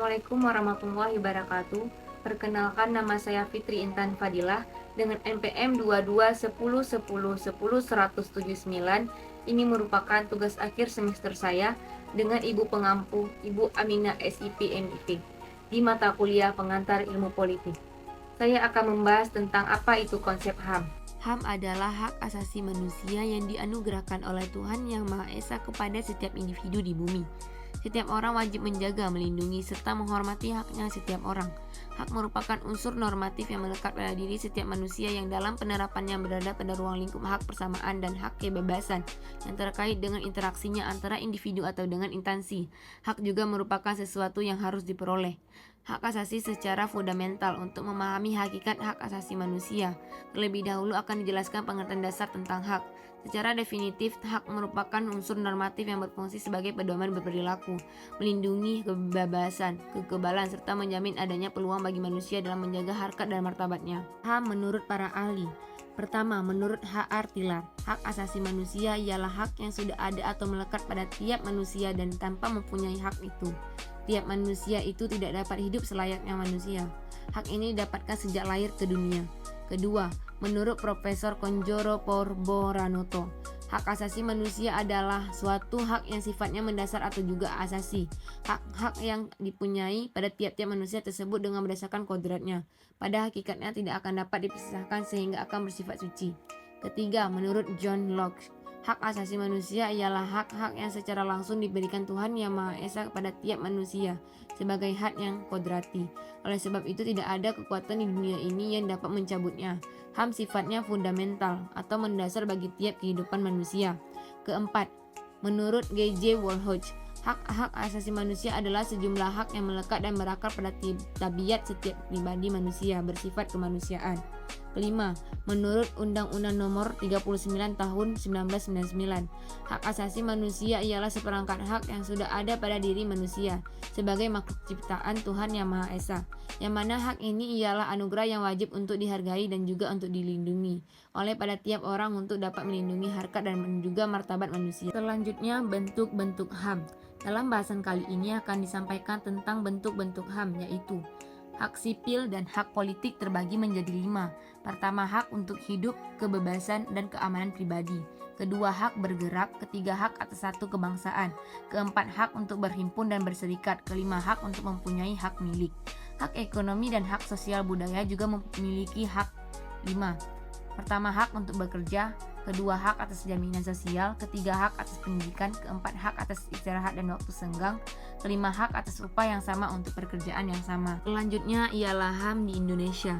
Assalamualaikum warahmatullahi wabarakatuh. Perkenalkan, nama saya Fitri Intan Fadilah dengan NPM 2210101079. Ini merupakan tugas akhir semester saya dengan Ibu Pengampu, Ibu Aminah SIP MIP di mata kuliah Pengantar Ilmu Politik. Saya akan membahas tentang apa itu konsep HAM. HAM adalah hak asasi manusia yang dianugerahkan oleh Tuhan Yang Maha Esa kepada setiap individu di bumi. Setiap orang wajib menjaga, melindungi, serta menghormati haknya setiap orang. Hak merupakan unsur normatif yang melekat pada diri setiap manusia yang dalam penerapannya berada pada ruang lingkup hak persamaan dan hak kebebasan yang terkait dengan interaksinya antara individu atau dengan instansi. Hak juga merupakan sesuatu yang harus diperoleh. Hak asasi secara fundamental. Untuk memahami hakikat hak asasi manusia, terlebih dahulu akan dijelaskan pengertian dasar tentang hak. Secara definitif, hak merupakan unsur normatif yang berfungsi sebagai pedoman berperilaku, melindungi kebebasan, kekebalan, serta menjamin adanya peluang bagi manusia dalam menjaga harkat dan martabatnya. HAM menurut para ahli. Pertama, menurut H.R. Tiller, hak asasi manusia ialah hak yang sudah ada atau melekat pada tiap manusia dan tanpa mempunyai hak itu, tiap manusia itu tidak dapat hidup selayaknya manusia. Hak ini didapatkan sejak lahir ke dunia. Kedua, menurut Profesor Konjoro Porboranoto, hak asasi manusia adalah suatu hak yang sifatnya mendasar atau juga asasi. Hak-hak yang dipunyai pada tiap-tiap manusia tersebut dengan berdasarkan kodratnya. Pada hakikatnya tidak akan dapat dipisahkan sehingga akan bersifat suci. Ketiga, menurut John Locke, hak asasi manusia ialah hak-hak yang secara langsung diberikan Tuhan Yang Maha Esa kepada tiap manusia sebagai hak yang kodrati. Oleh sebab itu tidak ada kekuatan di dunia ini yang dapat mencabutnya. HAM sifatnya fundamental atau mendasar bagi tiap kehidupan manusia. Keempat, menurut G.J. Wolhoch, hak-hak asasi manusia adalah sejumlah hak yang melekat dan berakar pada tabiat setiap pribadi manusia bersifat kemanusiaan. Kelima, menurut Undang-Undang Nomor 39 Tahun 1999, hak asasi manusia ialah seperangkat hak yang sudah ada pada diri manusia sebagai makhluk ciptaan Tuhan Yang Maha Esa, yang mana hak ini ialah anugerah yang wajib untuk dihargai dan juga untuk dilindungi oleh pada tiap orang untuk dapat melindungi harkat dan juga martabat manusia. Selanjutnya, bentuk-bentuk HAM. Dalam bahasan kali ini akan disampaikan tentang bentuk-bentuk HAM, yaitu hak sipil dan hak politik terbagi menjadi 5. Pertama, hak untuk hidup, kebebasan, dan keamanan pribadi. Kedua, hak bergerak. Ketiga, hak atas satu kebangsaan. Keempat, hak untuk berhimpun dan berserikat. Kelima, hak untuk mempunyai hak milik. Hak ekonomi dan hak sosial budaya juga memiliki hak 5. Pertama, hak untuk bekerja. Kedua, hak atas jaminan sosial. Ketiga, hak atas pendidikan. Keempat, hak atas istirahat dan waktu senggang. Kelima, hak atas upah yang sama untuk pekerjaan yang sama. Selanjutnya ialah HAM di Indonesia.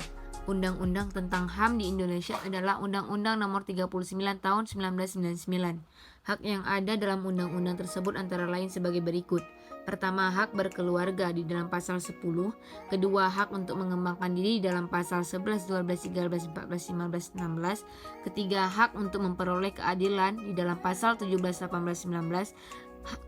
Undang-undang tentang HAM di Indonesia adalah Undang-Undang Nomor 39 Tahun 1999. Hak yang ada dalam undang-undang tersebut antara lain sebagai berikut. Pertama, hak berkeluarga di dalam pasal 10. Kedua, hak untuk mengembangkan diri di dalam pasal 11, 12, 13, 14, 15, 16. Ketiga, hak untuk memperoleh keadilan di dalam pasal 17, 18, 19.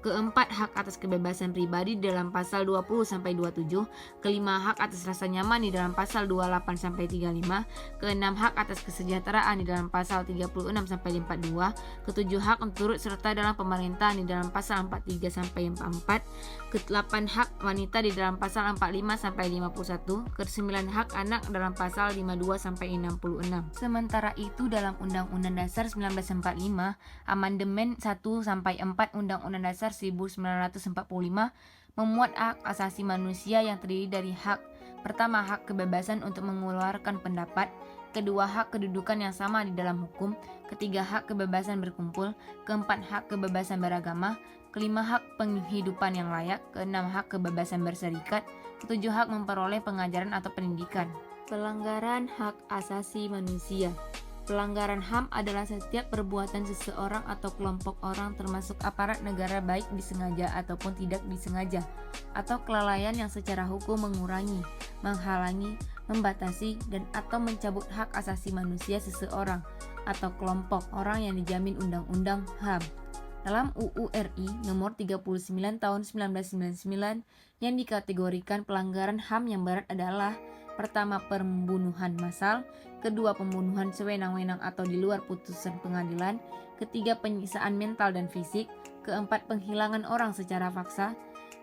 Keempat, hak atas kebebasan pribadi di dalam pasal 20 sampai 27. Kelima, hak atas rasa nyaman di dalam pasal 28 sampai 35. Keenam, hak atas kesejahteraan di dalam pasal 36 sampai 42. Ketujuh, hak untuk turut serta dalam pemerintahan di dalam pasal 43 sampai 44. Kedelapan, hak wanita di dalam pasal 45 sampai 51. Kesembilan, hak anak dalam pasal 52 sampai 66. Sementara itu dalam Undang-Undang Dasar 1945, Amandemen 1 sampai 4 Undang-Undang Dasar 1945 memuat hak asasi manusia yang terdiri dari hak. Pertama, hak kebebasan untuk mengeluarkan pendapat. Kedua, hak kedudukan yang sama di dalam hukum. Ketiga, hak kebebasan berkumpul. Keempat, hak kebebasan beragama. Kelima, hak penghidupan yang layak. Keenam, hak kebebasan berserikat. Ketujuh, hak memperoleh pengajaran atau pendidikan. Pelanggaran hak asasi manusia. Pelanggaran HAM adalah setiap perbuatan seseorang atau kelompok orang termasuk aparat negara baik disengaja ataupun tidak disengaja, atau kelalaian yang secara hukum mengurangi, menghalangi, membatasi, dan atau mencabut hak asasi manusia seseorang atau kelompok orang yang dijamin Undang-Undang HAM. Dalam UU RI Nomor 39 Tahun 1999 yang dikategorikan pelanggaran HAM yang berat adalah: pertama, pembunuhan massal. Kedua, pembunuhan sewenang-wenang atau di luar putusan pengadilan. Ketiga, penyiksaan mental dan fisik. Keempat, penghilangan orang secara paksa.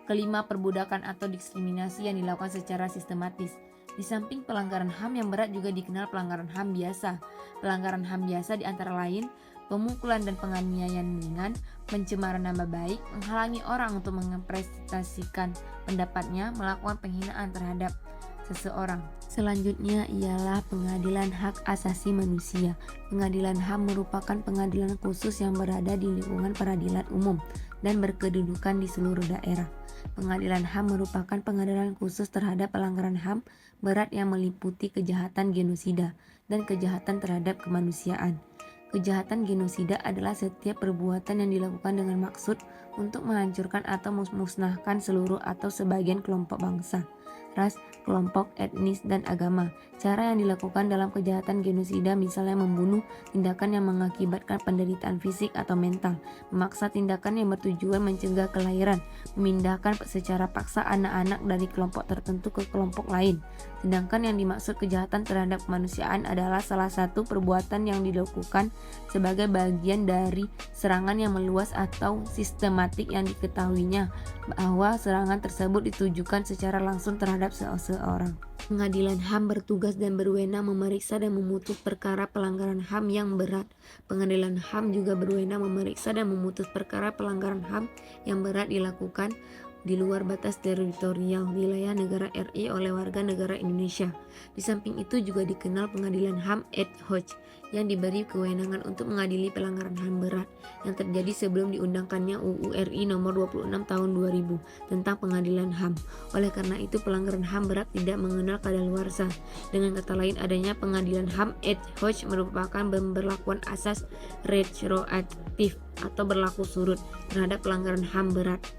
Kelima, perbudakan atau diskriminasi yang dilakukan secara sistematis. Di samping pelanggaran HAM yang berat juga dikenal pelanggaran HAM biasa. Pelanggaran HAM biasa diantara lain pemukulan dan penganiayaan ringan, pencemaran nama baik, menghalangi orang untuk mengekspresikan pendapatnya, melakukan penghinaan terhadap seseorang. Selanjutnya ialah pengadilan hak asasi manusia. Pengadilan HAM merupakan pengadilan khusus yang berada di lingkungan peradilan umum dan berkedudukan di seluruh daerah. Pengadilan HAM merupakan pengadilan khusus terhadap pelanggaran HAM berat yang meliputi kejahatan genosida dan kejahatan terhadap kemanusiaan. Kejahatan genosida adalah setiap perbuatan yang dilakukan dengan maksud untuk menghancurkan atau memusnahkan seluruh atau sebagian kelompok bangsa, ras, kelompok, etnis, dan agama. Cara yang dilakukan dalam kejahatan genosida misalnya membunuh, tindakan yang mengakibatkan penderitaan fisik atau mental, memaksa, tindakan yang bertujuan mencegah kelahiran, memindahkan secara paksa anak-anak dari kelompok tertentu ke kelompok lain. Sedangkan yang dimaksud kejahatan terhadap kemanusiaan adalah salah satu perbuatan yang dilakukan sebagai bagian dari serangan yang meluas atau sistematik yang diketahuinya bahwa serangan tersebut ditujukan secara langsung terhadap seseorang. Pengadilan HAM bertugas dan berwenang memeriksa dan memutus perkara pelanggaran HAM yang berat. Pengadilan HAM juga berwenang memeriksa dan memutus perkara pelanggaran HAM yang berat dilakukan di luar batas teritorial wilayah negara RI oleh warga negara Indonesia. Di samping itu juga dikenal pengadilan HAM ad hoc yang diberi kewenangan untuk mengadili pelanggaran HAM berat yang terjadi sebelum diundangkannya UU RI nomor 26 tahun 2000 tentang pengadilan HAM. Oleh karena itu pelanggaran HAM berat tidak mengenal kadaluarsa. Dengan kata lain, adanya pengadilan HAM ad hoc merupakan pemberlakuan asas retroaktif atau berlaku surut terhadap pelanggaran HAM berat.